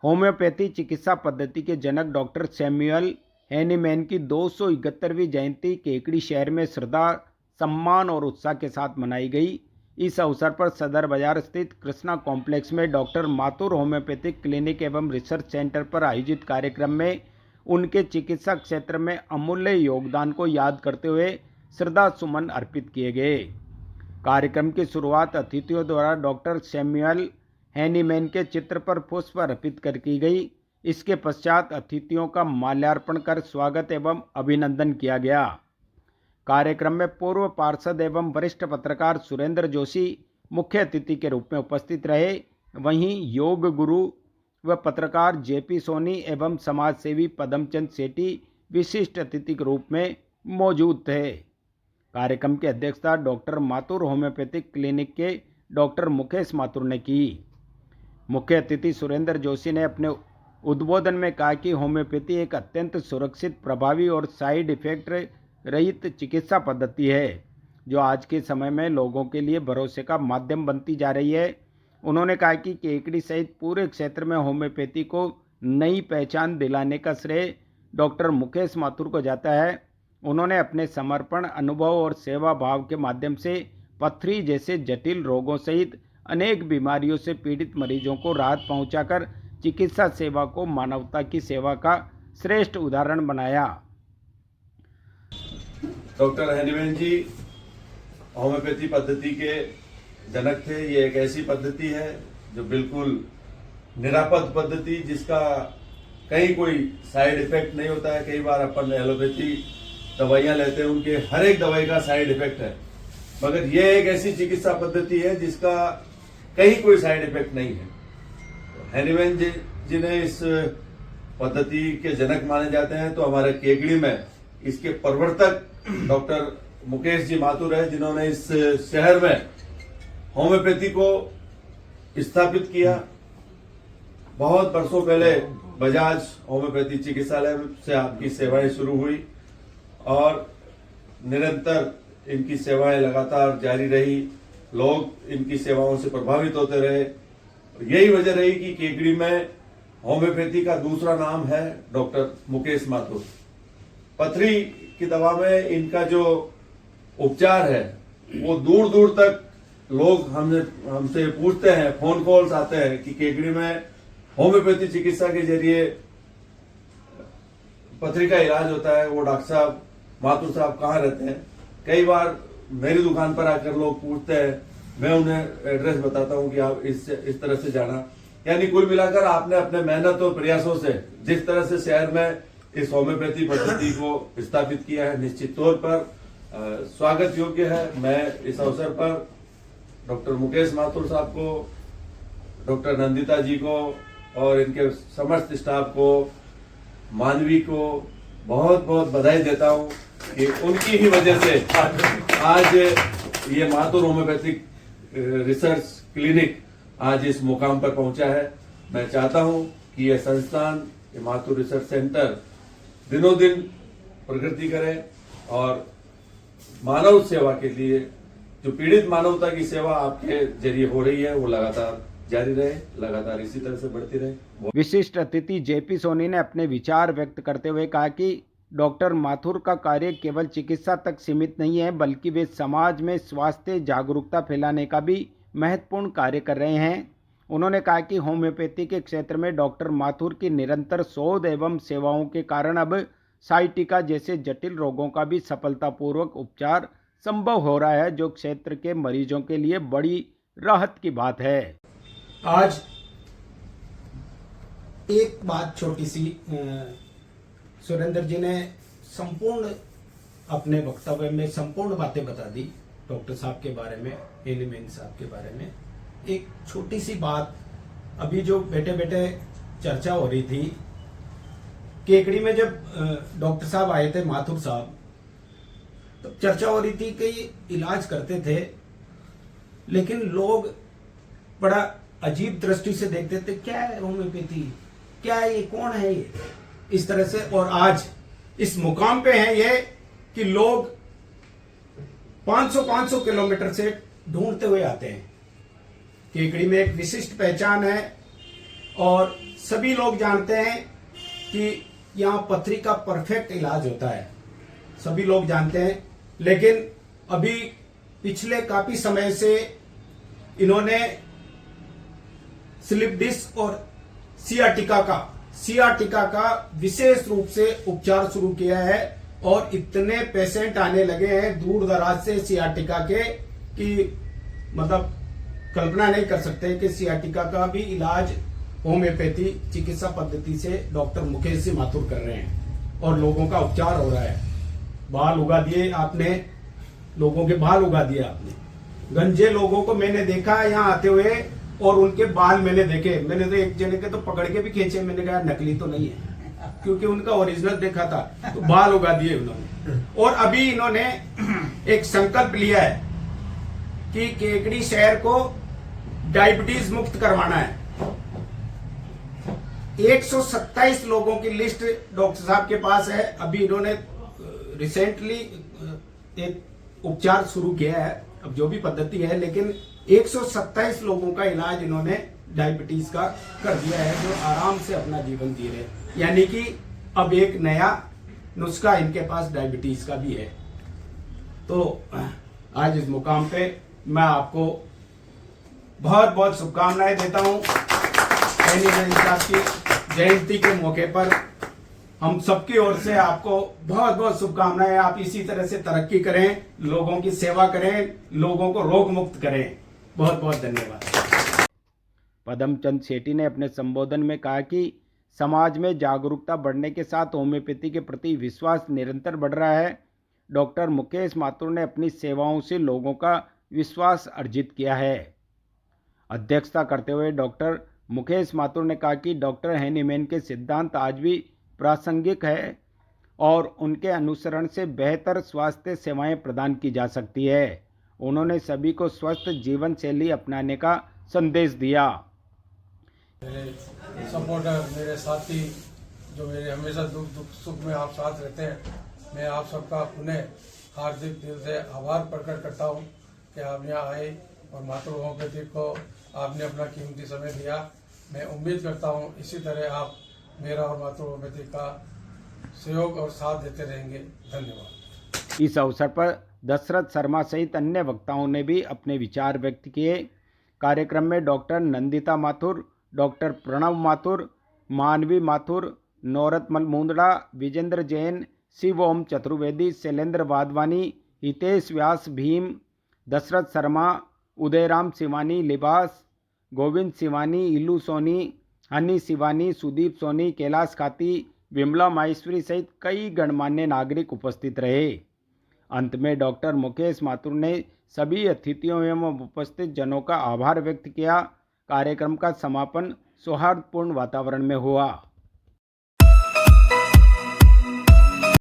Homeopathy चिकित्सा पद्धति के जनक डॉक्टर सैमुअल हैनीमैन की 271वीं जयंती केकड़ी शहर में श्रद्धा, सम्मान और उत्साह के साथ मनाई गई। इस अवसर पर सदर बाजार स्थित कृष्णा कॉम्प्लेक्स में डॉक्टर माथुर होम्योपैथिक क्लिनिक एवं रिसर्च सेंटर पर आयोजित कार्यक्रम में उनके चिकित्सा क्षेत्र में अमूल्य योगदान को याद करते हुए श्रद्धा सुमन अर्पित किए गए। कार्यक्रम की शुरुआत अतिथियों द्वारा डॉक्टर सैमुअल हैनीमैन के चित्र पर पुष्प अर्पित कर की गई। इसके पश्चात अतिथियों का माल्यार्पण कर स्वागत एवं अभिनंदन किया गया। कार्यक्रम में पूर्व पार्षद एवं वरिष्ठ पत्रकार सुरेंद्र जोशी मुख्य अतिथि के रूप में उपस्थित रहे। वहीं योग गुरु व पत्रकार जेपी सोनी एवं समाजसेवी पदमचंद सेठी विशिष्ट अतिथि के रूप में मौजूद थे। कार्यक्रम की अध्यक्षता डॉक्टर माथुर होम्योपैथिक क्लिनिक के डॉक्टर मुकेश माथुर ने की। मुख्य अतिथि सुरेंद्र जोशी ने अपने उद्बोधन में कहा कि होम्योपैथी एक अत्यंत सुरक्षित, प्रभावी और साइड इफेक्ट रहित चिकित्सा पद्धति है जो आज के समय में लोगों के लिए भरोसे का माध्यम बनती जा रही है। उन्होंने कहा कि केकड़ी सहित पूरे क्षेत्र में होम्योपैथी को नई पहचान दिलाने का श्रेय डॉक्टर मुकेश माथुर को जाता है। उन्होंने अपने समर्पण, अनुभव और सेवा भाव के माध्यम से पथरी जैसे जटिल रोगों सहित अनेक बीमारियों से पीड़ित मरीजों को राहत पहुंचाकर चिकित्सा सेवा को मानवता की सेवा का श्रेष्ठ उदाहरण बनाया। डॉक्टर हैनीमैन जी होम्योपैथी पद्धति के जनक थे। ये एक ऐसी पद्धति है जो बिल्कुल निरापद पद्धति, जिसका कहीं कोई साइड इफेक्ट नहीं होता है। कई बार अपन एलोपैथी दवाइयां लेते हैं, उनके हर एक दवाई का साइड इफेक्ट है, मगर ये एक ऐसी चिकित्सा पद्धति है जिसका कहीं कोई साइड इफेक्ट नहीं है। हैनीमैन जी ने इस पद्धति के जनक माने जाते हैं। तो हमारे केकड़ी में इसके प्रवर्तक डॉक्टर मुकेश जी माथुर है, जिन्होंने इस शहर में होम्योपैथी को स्थापित किया। बहुत वर्षों पहले बजाज होम्योपैथी चिकित्सालय से आपकी सेवाएं शुरू हुई और निरंतर इनकी सेवाएं लगातार जारी रही। लोग इनकी सेवाओं से प्रभावित होते रहे। यही वजह रही कि केकड़ी में होम्योपैथी का दूसरा नाम है डॉक्टर मुकेश माथुर। पथरी की दवा में इनका जो उपचार है वो दूर दूर तक लोग हमसे पूछते हैं, फोन कॉल्स आते हैं कि केकड़ी में होम्योपैथी चिकित्सा के जरिए पथरी का इलाज होता है। वो डॉक्टर साहब माथुर साहब कहाँ रहते हैं? कई बार मेरी दुकान पर आकर लोग पूछते हैं, मैं उन्हें एड्रेस बताता हूं कि आप इस तरह से जाना। यानी कुल मिलाकर आपने अपने मेहनत और प्रयासों से जिस तरह से शहर में इस होम्योपैथी पद्धति को स्थापित किया है, निश्चित तौर पर स्वागत योग्य है। मैं इस अवसर पर डॉक्टर मुकेश माथुर साहब को, डॉक्टर नंदिता जी को और इनके समस्त स्टाफ को, मानवी को बहुत बहुत बधाई देता हूं कि उनकी ही वजह से आज ये माथुर होम्योपैथिक रिसर्च क्लिनिक आज इस मुकाम पर पहुंचा है। मैं चाहता हूं कि यह संस्थान, ये माथुर रिसर्च सेंटर दिनों दिन प्रगति करे और मानव सेवा के लिए, जो पीड़ित मानवता की सेवा आपके जरिए हो रही है, वो लगातार जारी रहे, लगातार इसी तरह से बढ़ती रहे। विशिष्ट अतिथि जेपी सोनी ने अपने विचार व्यक्त करते हुए कहा कि डॉक्टर माथुर का कार्य केवल चिकित्सा तक सीमित नहीं है, बल्कि वे समाज में स्वास्थ्य जागरूकता फैलाने का भी महत्वपूर्ण कार्य कर रहे हैं। उन्होंने कहा कि होम्योपैथी के क्षेत्र में डॉक्टर माथुर की निरंतर शोध एवं सेवाओं के कारण अब साइटिका जैसे जटिल रोगों का भी सफलतापूर्वक उपचार संभव हो रहा है, जो क्षेत्र के मरीजों के लिए बड़ी राहत की बात है। आज एक बात छोटी सी, सुरेंद्र जी ने संपूर्ण अपने वक्तव्य में संपूर्ण बातें बता दी डॉक्टर साहब के बारे में, हैनीमैन साहब के बारे में। एक छोटी सी बात, अभी जो बैठे बैठे चर्चा हो रही थी, केकड़ी में जब डॉक्टर साहब आए थे, माथुर साहब, तो चर्चा हो रही थी कि इलाज करते थे, लेकिन लोग बड़ा अजीब दृष्टि से देखते थे, क्या है होम्योपैथी, क्या है ये, कौन है ये, इस तरह से। और आज इस मुकाम पे है ये कि लोग 500 किलोमीटर से ढूंढते हुए आते हैं। केकड़ी में एक विशिष्ट पहचान है और सभी लोग जानते हैं कि यहाँ पथरी का परफेक्ट इलाज होता है, सभी लोग जानते हैं। लेकिन अभी पिछले काफी समय से इन्होंने स्लिप डिस्क और सियाटिका का विशेष रूप से उपचार शुरू किया है और इतने पेशेंट आने लगे हैं दूर दराज से सियाटिका के कि मतलब कल्पना नहीं कर सकते कि सियाटिका का भी इलाज होम्योपैथी चिकित्सा पद्धति से डॉक्टर मुकेश सिंह माथुर कर रहे हैं और लोगों का उपचार हो रहा है। बाल उगा दिए आपने, लोगों के बाल उगा दिए आपने। गंजे लोगों को मैंने देखा यहाँ आते हुए और उनके बाल मैंने देखे, मैंने तो एक जने के तो पकड़ के भी खींचे, मैंने कहा नकली तो नहीं है क्योंकि उनका ओरिजिनल देखा था, तो बाल उगा दिए उन्होंने। और अभी इन्होंने एक संकल्प लिया है कि केकड़ी शहर को डायबिटीज मुक्त करवाना है। 127 लोगों की लिस्ट डॉक्टर साहब के पास है। अभी इन्होंने रिसेंटली एक उपचार शुरू किया है, अब जो भी पद्धति है, लेकिन 127 लोगों का इलाज इन्होंने डायबिटीज का कर दिया है जो आराम से अपना जीवन जी रहे। यानी कि अब एक नया नुस्खा इनके पास डायबिटीज का भी है। तो आज इस मुकाम पे मैं आपको बहुत बहुत शुभकामनाएं देता हूं। एनी साहब की जयंती के मौके पर हम सबकी ओर से आपको बहुत बहुत शुभकामनाएं। आप इसी तरह से तरक्की करें, लोगों की सेवा करें, लोगों को रोग मुक्त करें। बहुत बहुत धन्यवाद। पदमचंद सेठी ने अपने संबोधन में कहा कि समाज में जागरूकता बढ़ने के साथ होम्योपैथी के प्रति विश्वास निरंतर बढ़ रहा है। डॉक्टर मुकेश माथुर ने अपनी सेवाओं से लोगों का विश्वास अर्जित किया है। अध्यक्षता करते हुए डॉक्टर मुकेश माथुर ने कहा कि डॉक्टर हैनीमैन के सिद्धांत आज भी प्रासंगिक है और उनके अनुसरण से बेहतर स्वास्थ्य सेवाएं प्रदान की जा सकती है। उन्होंने सभी को स्वस्थ जीवन शैली अपनाने का संदेश दिया। मेरे सपोर्टर, मेरे साथी जो मेरे हमेशा दुख सुख में आप साथ रहते हैं, मैं आप सबका पुनः हार्दिक दिल से आभार प्रकट करता हूं कि आप यहाँ आए और माथुर होम्योपैथी को आपने अपना कीमती समय दिया। मैं उम्मीद करता हूं इसी तरह आप मेरा और माथुर होम्योपैथी का सहयोग और साथ देते रहेंगे। धन्यवाद। इस अवसर पर दशरथ शर्मा सहित अन्य वक्ताओं ने भी अपने विचार व्यक्त किए। कार्यक्रम में डॉक्टर नंदिता माथुर, डॉक्टर प्रणव माथुर, मानवी माथुर, नौरतमल मुंदड़ा, विजेंद्र जैन, शिव ओम चतुर्वेदी, शैलेंद्र वाधवानी, हितेश व्यास भीम, दशरथ शर्मा, उदयराम शिवानी, लिबास, गोविंद शिवानी, इल्लू सोनी, हनी शिवानी, सुदीप सोनी, कैलाश खाती, विमला माहेश्वरी सहित कई गणमान्य नागरिक उपस्थित रहे। अंत में डॉक्टर मुकेश माथुर ने सभी अतिथियों एवं उपस्थित जनों का आभार व्यक्त किया। कार्यक्रम का समापन सौहार्दपूर्ण वातावरण में हुआ।